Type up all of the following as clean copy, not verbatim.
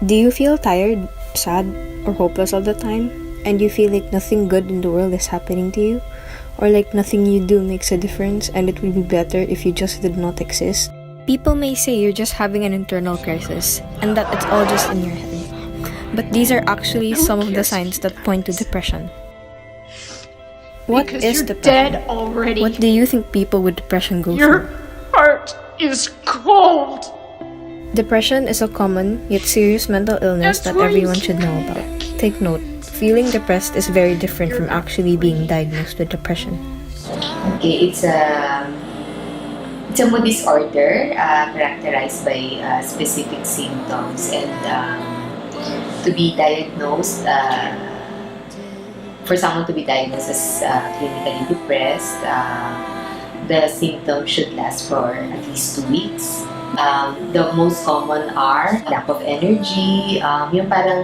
Do you feel tired, sad, or hopeless all the time? And you feel like nothing good in the world is happening to you? Or like nothing you do makes a difference and it would be better if you just did not exist? People may say you're just having an internal crisis and that it's all just in your head. But these are actually some of the signs that point to depression. What Because is you're depression? dead already. What do you think people with depression go Your through? heart is cold. Depression is a common yet serious mental illness That's that why everyone you should know about. Take note, feeling depressed is very different from actually being diagnosed with depression. Okay, it's a mood disorder characterized by specific symptoms, and to be diagnosed, for someone to be diagnosed as clinically depressed, the symptoms should last for at least 2 weeks. The most common are lack of energy, yung parang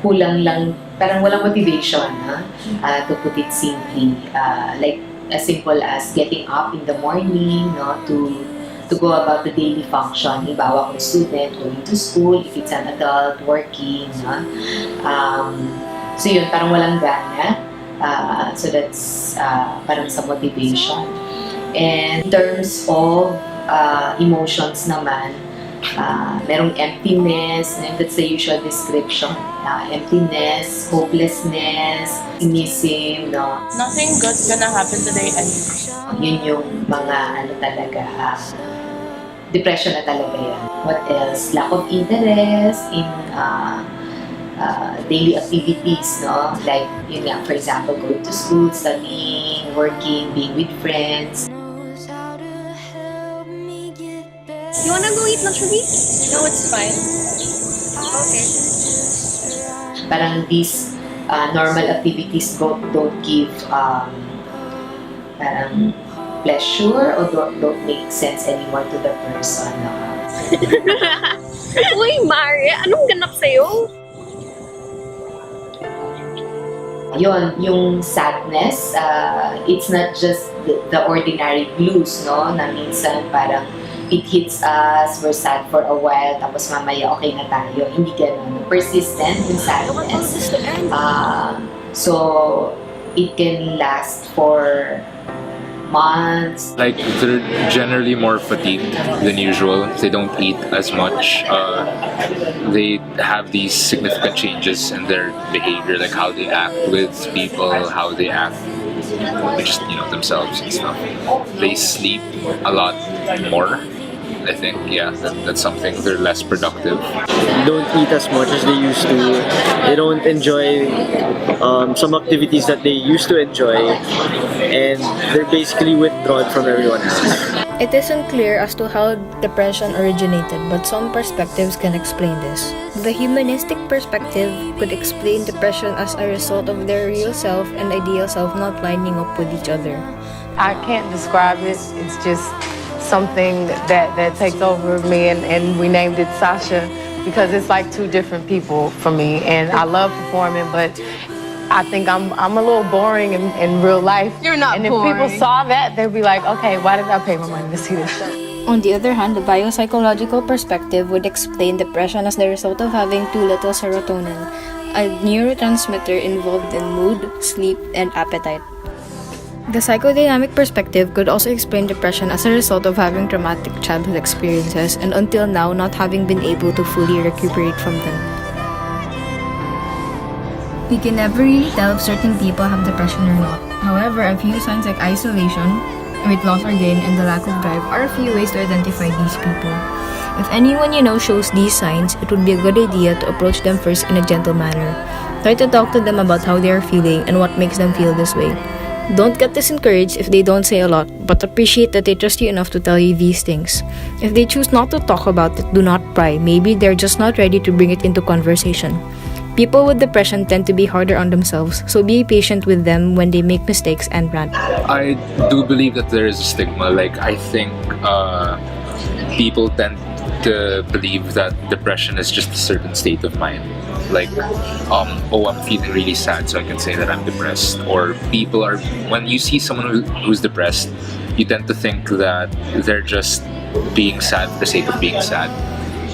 kulang lang, parang walang motivation, to put it simply. Like as simple as getting up in the morning, no, to go about the daily function. Halimbawa kung student, going to school, if it's an adult, working, no? So yun, parang walang gana. So that's parang sa motivation. And in terms of emotions naman, merong emptiness, and that's the usual description. Emptiness, hopelessness, cynicism, no? Nothing good's gonna happen today Yun yung mga talaga, depression na talaga yan. What else? Lack of interest in daily activities, no? Like, yun nga, for example, going to school, studying, working, being with friends. You wanna go eat lunch with me? No, it's fine. Okay. Parang these normal activities don't give parang pleasure or don't make sense anymore to the person. Uy, Mari, anong ganap sa'yo? Yun, yung sadness, it's not just the ordinary blues, no? Na minsan parang it hits us, we're sad for a while, tapos mamaya okay na tayo. Hindi ganun. Persistent yung sadness. So, it can last for months. Like, they're generally more fatigued than usual. They don't eat as much. They have these significant changes in their behavior, like how they act with people, how they act with just, themselves and stuff. They sleep a lot more. I think, that's something. They're less productive. They don't eat as much as they used to. They don't enjoy some activities that they used to enjoy, and they're basically withdrawn from everyone else. It isn't clear as to how depression originated, but some perspectives can explain this. The humanistic perspective could explain depression as a result of their real self and ideal self not lining up with each other. I can't describe it. It's just something that takes over me, and we named it Sasha because it's like two different people for me. And I love performing, but I think I'm a little boring in real life. You're not and boring. if people saw that, they'd be like, okay, why did I pay my money to see this show? On the other hand, the biopsychological perspective would explain depression as the result of having too little serotonin, a neurotransmitter involved in mood, sleep, and appetite. The psychodynamic perspective could also explain depression as a result of having traumatic childhood experiences and until now not having been able to fully recuperate from them. We can never really tell if certain people have depression or not. However, a few signs like isolation, weight loss or gain, and the lack of drive are a few ways to identify these people. If anyone you know shows these signs, it would be a good idea to approach them first in a gentle manner. Try to talk to them about how they are feeling and what makes them feel this way. Don't get discouraged if they don't say a lot, but appreciate that they trust you enough to tell you these things. If they choose not to talk about it, do not pry. Maybe they're just not ready to bring it into conversation. People with depression tend to be harder on themselves, so be patient with them when they make mistakes and rant. I do believe that there is a stigma. Like, I think people tend to believe that depression is just a certain state of mind. Like, I'm feeling really sad, so I can say that I'm depressed. Or when you see someone who's depressed, you tend to think that they're just being sad for the sake of being sad.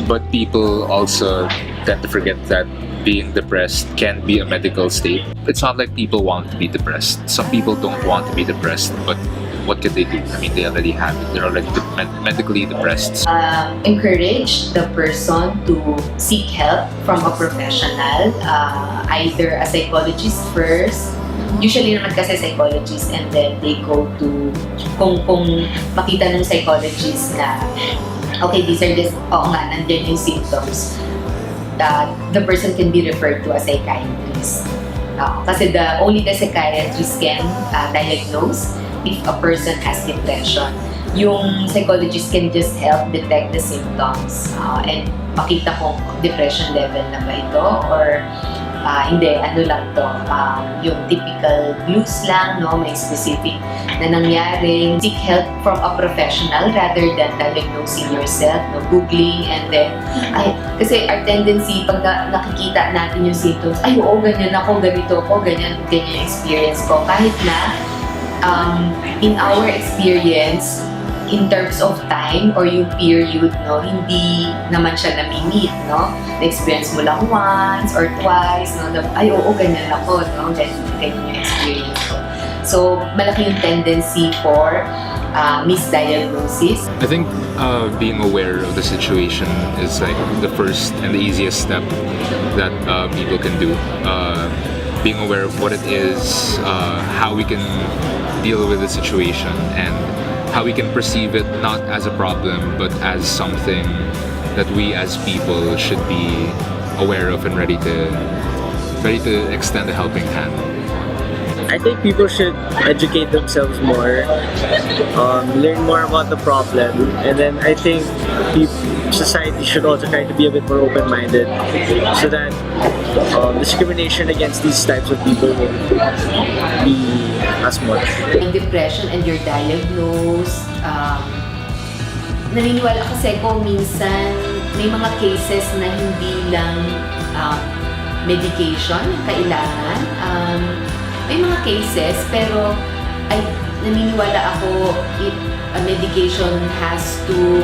But people also tend to forget that being depressed can be a medical state. It's not like people want to be depressed. Some people don't want to be depressed, but what can they do? I mean, they already have it. They're already medically depressed. Encourage the person to seek help from a professional, either a psychologist first. Usually naman kasi psychologist, and then they go to, kung makita ng psychologist na, okay, these are just, nandyan yung symptoms, the person can be referred to a psychiatrist. Kasi only the psychiatrist can diagnose if a person has depression. Yung psychologist can just help detect the symptoms and makita kung depression level na ba ito or hindi, ano lang to, yung typical blues lang, no? May specific na nangyari. Seek help from a professional rather than diagnosing yourself, no? Googling, and then, kasi our tendency, pag nakikita natin yung symptoms, oo, ganyan ako, ganito ako, ganyan yung experience ko. Kahit na, in our experience, in terms of time or yung period, no, hindi naman siya nami-meet, no? Na-experience mo lang once or twice, no? Oo, ganyan ako, no? Ganyan yung experience ko. So, malaki yung tendency for misdiagnosis. I think being aware of the situation is like the first and the easiest step that people can do. Being aware of what it is, how we can deal with the situation, and how we can perceive it not as a problem but as something that we as people should be aware of and ready to extend a helping hand. I think people should educate themselves more, learn more about the problem, and then I think society should also try to be a bit more open-minded so that discrimination against these types of people won't be as much. Yung depression and you're diagnosed, naniniwala kasi ko minsan may mga cases na hindi lang medication kailangan. May mga cases, pero naniniwala ako medication has to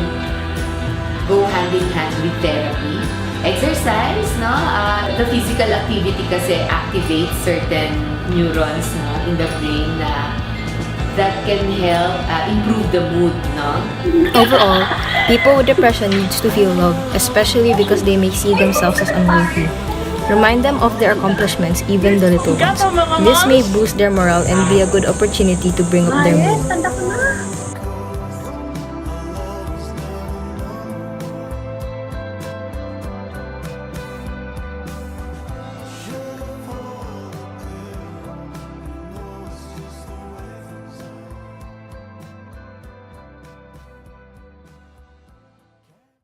go hand in hand with therapy. Exercise, no? The physical activity kasi activates certain neurons, no, in the brain that can help improve the mood, no? Overall, people with depression needs to feel loved, especially because they may see themselves as unworthy. Remind them of their accomplishments, even the little ones. This may boost their morale and be a good opportunity to bring up their mood.